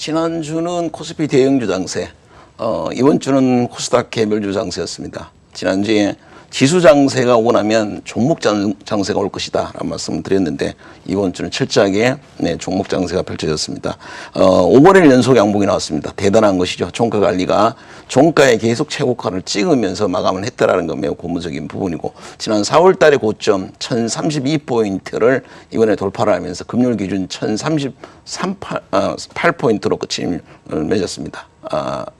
지난주는 코스피 대형주 장세, 이번 주는 코스닥 개별주 장세였습니다. 지난주에 지수 장세가 오고 나면 종목 장세가 올 것이다 라는 말씀을 드렸는데 이번 주는 철저하게 종목 장세가 펼쳐졌습니다. 5거래일 연속 양봉이 나왔습니다. 대단한 것이죠. 종가 관리가 종가에 계속 최고가를 찍으면서 마감을 했다라는 건 매우 고무적인 부분이고, 지난 4월 달의 고점 1032포인트를 이번에 돌파를 하면서 금요일 기준 1033.8포인트로 끝을 맺었습니다.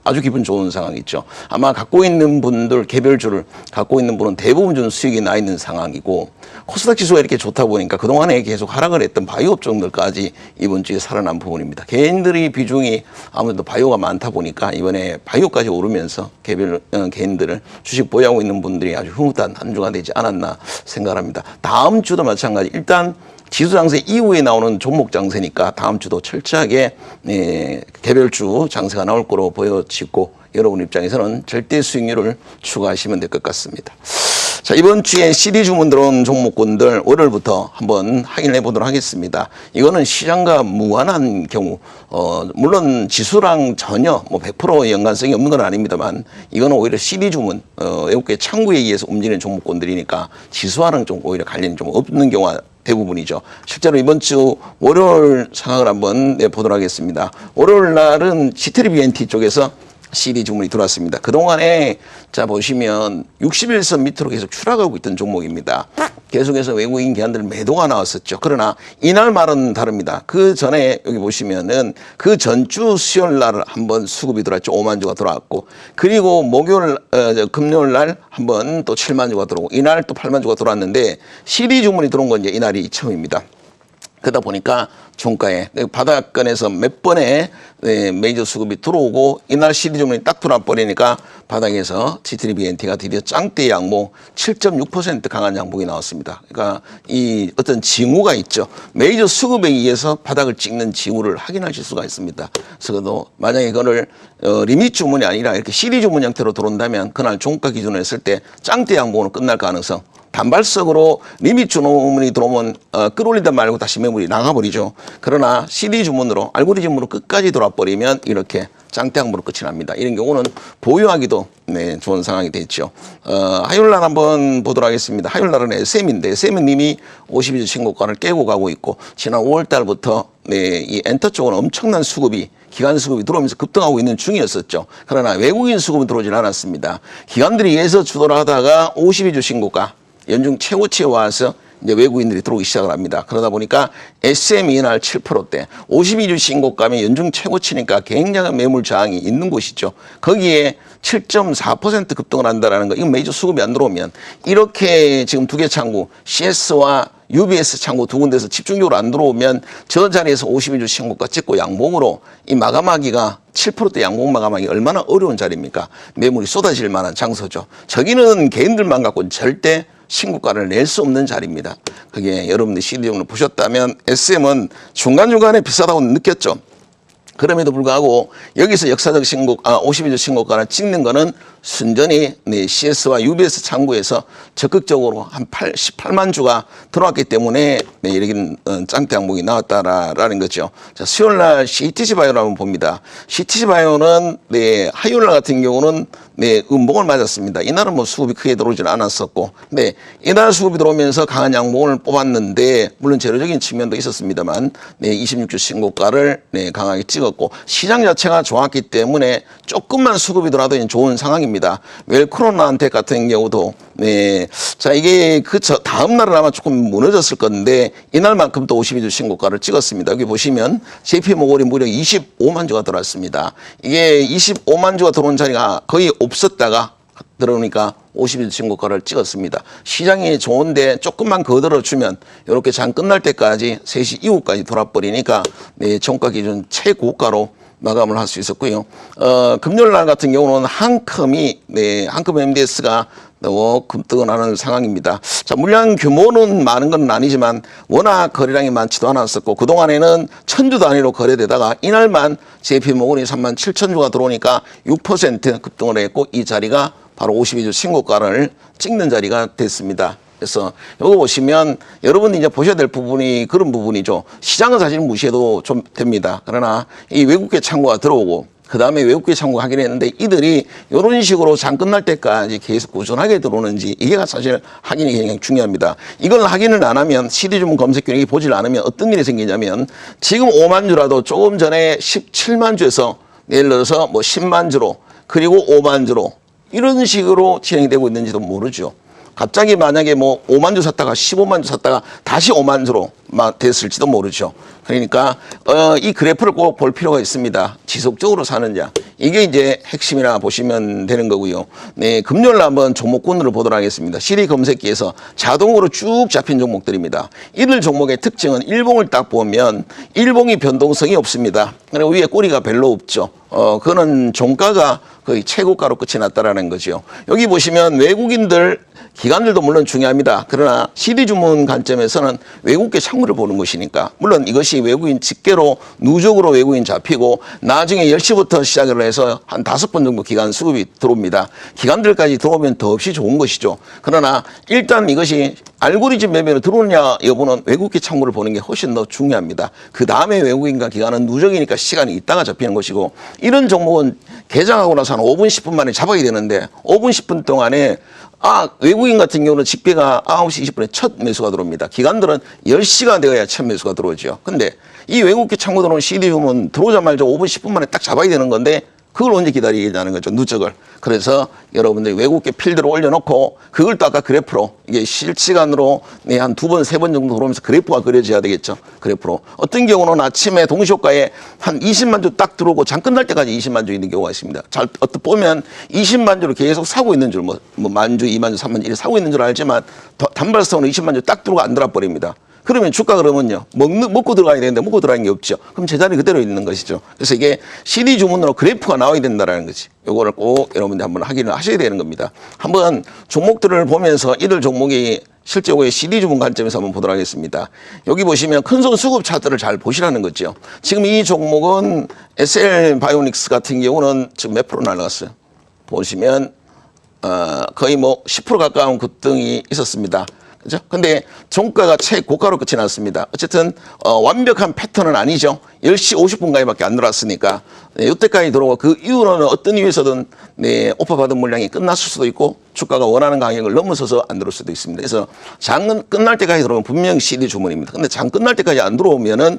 아주 기분 좋은 상황이죠. 아마 갖고 있는 분들, 개별주를 갖고 있는 분은 대부분 좀 수익이 나 있는 상황이고, 코스닥 지수가 이렇게 좋다 보니까 그동안에 계속 하락을 했던 바이오 업종들까지 이번 주에 살아난 부분입니다. 개인들의 비중이 아무래도 바이오가 많다 보니까 이번에 바이오까지 오르면서 개인들을 주식 보유하고 있는 분들이 아주 흐뭇한 한 주가 되지 않았나 생각합니다. 다음 주도 마찬가지. 일단 지수 장세 이후에 나오는 종목 장세니까 다음 주도 철저하게 개별주 장세가 나올 거로 보여지고, 여러분 입장에서는 절대 수익률을 추가하시면 될 것 같습니다. 자, 이번 주에 CD 주문 들어온 종목군들 월요일부터 한번 확인해 보도록 하겠습니다. 이거는 시장과 무관한 경우, 물론 지수랑 전혀 100% 연관성이 없는 건 아닙니다만, 이거는 오히려 CD 주문, 외국계 창구에 의해서 움직이는 종목군들이니까 지수와는 좀 오히려 관련이 좀 없는 경우가 대부분이죠. 실제로 이번 주 월요일 상황을 한번 내보도록 하겠습니다. 월요일 날은 GTBNT 쪽에서 CD 주문이 들어왔습니다. 그동안에 자 보시면 61선 밑으로 계속 추락하고 있던 종목입니다. 계속해서 외국인 기관들 매도가 나왔었죠. 그러나 이날 말은 다릅니다. 그 전에 여기 보시면은 그 전주 수요일 날 한번 수급이 들어왔죠. 5만 주가 들어왔고, 그리고 금요일 날 한번 또 7만 주가 들어오고, 이날 또 8만 주가 들어왔는데 CD 주문이 들어온 건 이제 이날이 처음입니다. 그러다 보니까 종가에 바닥권에서 몇 번의 메이저 수급이 들어오고, 이날 CD 주문이 딱 들어와 버리니까 바닥에서 GTBNT가 드디어 짱대 양봉 7.6% 강한 양봉이 나왔습니다. 그러니까 이 어떤 징후가 있죠. 메이저 수급에 의해서 바닥을 찍는 징후를 확인하실 수가 있습니다. 그래서 만약에 그거를 리밋 주문이 아니라 이렇게 CD 주문 형태로 들어온다면 그날 종가 기준으로 했을 때 짱대 양봉으로 끝날 가능성, 단발성으로 리밋 주문이 들어오면 끌어올리다 말고 다시 매물이 나가버리죠. 그러나 CD 주문으로 알고리즘으로 끝까지 돌아버리면 이렇게 짱대양으로 끝이 납니다. 이런 경우는 보유하기도 좋은 상황이 됐죠. 화요일날 한번 보도록 하겠습니다. 화요일날은 SM인데 SM은 이미 52주 신고가를 깨고 가고 있고, 지난 5월달부터 이 엔터 쪽은 엄청난 수급이, 기관 수급이 들어오면서 급등하고 있는 중이었었죠. 그러나 외국인 수급은 들어오질 않았습니다. 기관들이 예서 주도를 하다가 52주 신고가 연중 최고치에 와서 이제 외국인들이 들어오기 시작을 합니다. 그러다 보니까 SM이 이날 7%대, 52주 신고가면 연중 최고치니까 굉장한 매물 저항이 있는 곳이죠. 거기에 7.4% 급등을 한다는 거, 이건 메이저 수급이 안 들어오면, 이렇게 지금 두 개 창구, CS와 UBS 창구 두 군데서 집중적으로 안 들어오면 저 자리에서 52주 신고가 찍고 양봉으로 이 마감하기가 7%대 양봉 마감하기 얼마나 어려운 자리입니까? 매물이 쏟아질 만한 장소죠. 저기는 개인들만 갖고는 절대 신고가를 낼 수 없는 자리입니다. 그게 여러분들 CD용을 보셨다면 SM은 중간중간에 비싸다고 느꼈죠. 그럼에도 불구하고 여기서 역사적 52주 신고가를 찍는 거는 순전히 CS와 UBS 창구에서 적극적으로 한 18만 주가 들어왔기 때문에 이렇게 짱대 항목이 나왔다라는 거죠. 자, 수요일 날 CTC 바이오를 한번 봅니다. CTC 바이오는 화요일 날 같은 경우는 음봉을 맞았습니다. 이날은 수급이 크게 들어오지는 않았었고, 이날 수급이 들어오면서 강한 양봉을 뽑았는데, 물론 재료적인 측면도 있었습니다만, 26주 신고가를 강하게 찍었고, 시장 자체가 좋았기 때문에 조금만 수급이 들어와도 좋은 상황입니다. 웰크로나한테 같은 경우도 자, 이게 다음 날은 아마 조금 무너졌을 건데 이날만큼 또 52주 신고가를 찍었습니다. 여기 보시면 JP모건이 무려 25만 주가 들어왔습니다. 이게 25만 주가 들어온 자리가 거의 없었다가 들어오니까 52주 신고가를 찍었습니다. 시장이 좋은데 조금만 거들어주면 이렇게 장 끝날 때까지 3시 이후까지 돌아버리니까 종가 기준 최고가로 마감을 할 수 있었고요. 금요일 날 같은 경우는 한컴 MDS가 급등을 하는 상황입니다. 자, 물량 규모는 많은 건 아니지만 워낙 거래량이 많지도 않았었고, 그동안에는 1000주 단위로 거래되다가 이날만 JP모건이 37,000주가 들어오니까 6% 급등을 했고, 이 자리가 바로 52주 신고가를 찍는 자리가 됐습니다. 그래서 이거 보시면 여러분이 이제 보셔야 될 부분이 그런 부분이죠. 시장은 사실 무시해도 좀 됩니다. 그러나 이 외국계 창구가 들어오고 그 다음에 외국계 창구가 하긴 했는데 이들이 이런 식으로 장 끝날 때까지 계속 꾸준하게 들어오는지 이게 사실 확인이 굉장히 중요합니다. 이걸 확인을 안 하면 시리즈문 검색 기능이 보질 않으면 어떤 일이 생기냐면 지금 5만 주라도 조금 전에 17만 주에서 예를 들어서 뭐 10만 주로 그리고 5만 주로 이런 식으로 진행이 되고 있는지도 모르죠. 갑자기 만약에 뭐 5만 주 샀다가 15만 주 샀다가 다시 5만 주로 됐을지도 모르죠. 그러니까 이 그래프를 꼭 볼 필요가 있습니다. 지속적으로 사느냐. 이게 이제 핵심이라 보시면 되는 거고요. 네, 금요일 한번 종목군을 보도록 하겠습니다. 시리 검색기에서 자동으로 쭉 잡힌 종목들입니다. 이들 종목의 특징은 일봉을 딱 보면 일봉이 변동성이 없습니다. 그리고 위에 꼬리가 별로 없죠. 그거는 종가가 거의 최고가로 끝이 났다라는 거죠. 여기 보시면 외국인들 기관들도 물론 중요합니다. 그러나 CD 주문 관점에서는 외국계 창구를 보는 것이니까 물론 이것이 외국인 집계로 누적으로 외국인 잡히고 나중에 10시부터 시작을 해서 한 5번 정도 기관 수급이 들어옵니다. 기관들까지 들어오면 더없이 좋은 것이죠. 그러나 일단 이것이 알고리즘 매매로 들어오느냐 여부는 외국계 창구를 보는 게 훨씬 더 중요합니다. 그 다음에 외국인과 기관은 누적이니까 시간이 있다가 잡히는 것이고 이런 종목은 개장하고 나서 한 5분 10분 만에 잡아야 되는데 5분 10분 동안에 외국인 같은 경우는 집계가 9시 20분에 첫 매수가 들어옵니다. 기관들은 10시가 되어야 첫 매수가 들어오죠. 근데 이 외국계 창구 들어오는 CD 주문 들어오자마자 5분 10분 만에 딱 잡아야 되는 건데 그걸 언제 기다리겠다는 거죠. 누적을. 그래서 여러분들이 외국계 필드로 올려놓고 그걸 또 아까 그래프로 이게 실시간으로 한 2번, 3번 정도 들어오면서 그래프가 그려져야 되겠죠. 그래프로. 어떤 경우는 아침에 동시효과에 한 20만 주 딱 들어오고 장 끝날 때까지 20만 주 있는 경우가 있습니다. 잘 보면 20만 주를 계속 사고 있는 줄 뭐 만 주, 2만 주, 3만 주 이렇게 사고 있는 줄 알지만 단발성으로 20만 주 딱 들어오고 안 들어와 버립니다. 그러면 주가 그러면요. 먹고 들어가야 되는데 먹고 들어가는 게 없죠. 그럼 제자리 그대로 있는 것이죠. 그래서 이게 CD 주문으로 그래프가 나와야 된다는 거지. 요거를 꼭 여러분들 한번 확인을 하셔야 되는 겁니다. 한번 종목들을 보면서 이들 종목이 실제로의 CD 주문 관점에서 한번 보도록 하겠습니다. 여기 보시면 큰손 수급 차트를 잘 보시라는 거죠. 지금 이 종목은 SL 바이오닉스 같은 경우는 지금 몇 프로 날라갔어요. 보시면 거의 뭐 10% 가까운 급등이 있었습니다. 그죠? 근데 종가가 최고가로 끝이 났습니다. 어쨌든 완벽한 패턴은 아니죠. 10시 50분까지밖에 안 들어왔으니까 이때까지 들어오고 그 이후로는 어떤 이유에서든 오파 받은 물량이 끝났을 수도 있고 주가가 원하는 가격을 넘어서서 안 들어올 수도 있습니다. 그래서 장은 끝날 때까지 들어오면 분명히 CD 주문입니다. 근데 장 끝날 때까지 안 들어오면은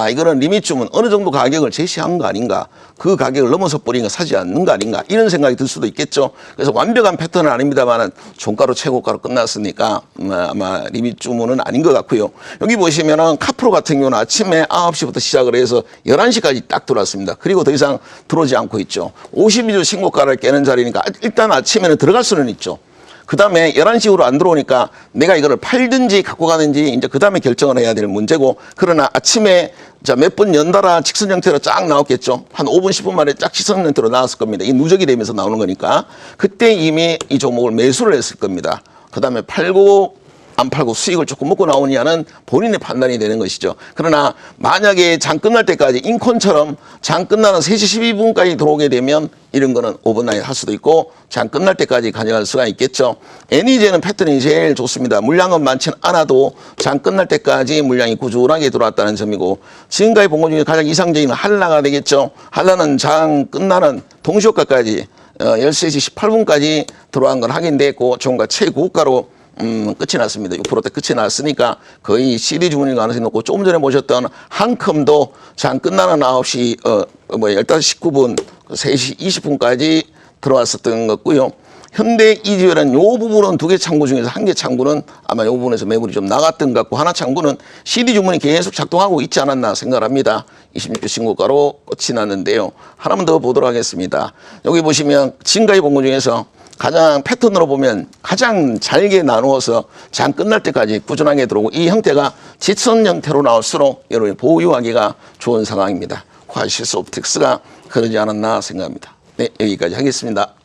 이거는 리밋 주문 어느 정도 가격을 제시한 거 아닌가, 그 가격을 넘어서 버리니까 사지 않는 거 아닌가 이런 생각이 들 수도 있겠죠. 그래서 완벽한 패턴은 아닙니다만은 종가로 최고가로 끝났으니까 아마 리밋 주문은 아닌 것 같고요. 여기 보시면은 카프로 같은 경우는 아침에 9시부터 시작을 해서 11시까지 딱 들어왔습니다. 그리고 더 이상 들어오지 않고 있죠. 52주 신고가를 깨는 자리니까 일단 아침에는 들어갈 수는 있죠. 그 다음에 11시 이후로 안 들어오니까 내가 이거를 팔든지 갖고 가는지 이제 그 다음에 결정을 해야 될 문제고, 그러나 아침에 몇 번 연달아 직선 형태로 쫙 나왔겠죠. 한 5분, 10분 만에 쫙 직선 형태로 나왔을 겁니다. 이 누적이 되면서 나오는 거니까. 그때 이미 이 종목을 매수를 했을 겁니다. 그 다음에 팔고 안 팔고 수익을 조금 먹고 나오냐는 본인의 판단이 되는 것이죠. 그러나 만약에 장 끝날 때까지 인콘처럼 장 끝나는 3시 12분까지 들어오게 되면 이런 거는 오버나잇 할 수도 있고 장 끝날 때까지 가져갈 수가 있겠죠. 애니제는 패턴이 제일 좋습니다. 물량은 많지는 않아도 장 끝날 때까지 물량이 꾸준하게 들어왔다는 점이고, 지금까지 본 것 중에 가장 이상적인 한라가 되겠죠. 한라는 장 끝나는 동시효과까지 13시 18분까지 들어간 건 확인됐고 종가 최고가로 끝이 났습니다. 6%대 끝이 났으니까 거의 CD 주문일 가능성이 높고, 조금 전에 보셨던 한컴도 장 끝나는 9시 15시 19분 3시 20분까지 들어왔었던 것고요. 현대 이지열은 요 부분은 2개 창구 중에서 1개 창구는 아마 요 부분에서 매물이 좀 나갔던 것 같고, 하나 창구는 CD 주문이 계속 작동하고 있지 않았나 생각합니다. 26주 신고가로 끝이 났는데요. 하나만 더 보도록 하겠습니다. 여기 보시면 지금까지 본 것 중에서 가장 패턴으로 보면 가장 잘게 나누어서 장 끝날 때까지 꾸준하게 들어오고, 이 형태가 직선 형태로 나올수록 여러분이 보유하기가 좋은 상황입니다. 과실소 옵틱스가 그러지 않았나 생각합니다. 네, 여기까지 하겠습니다.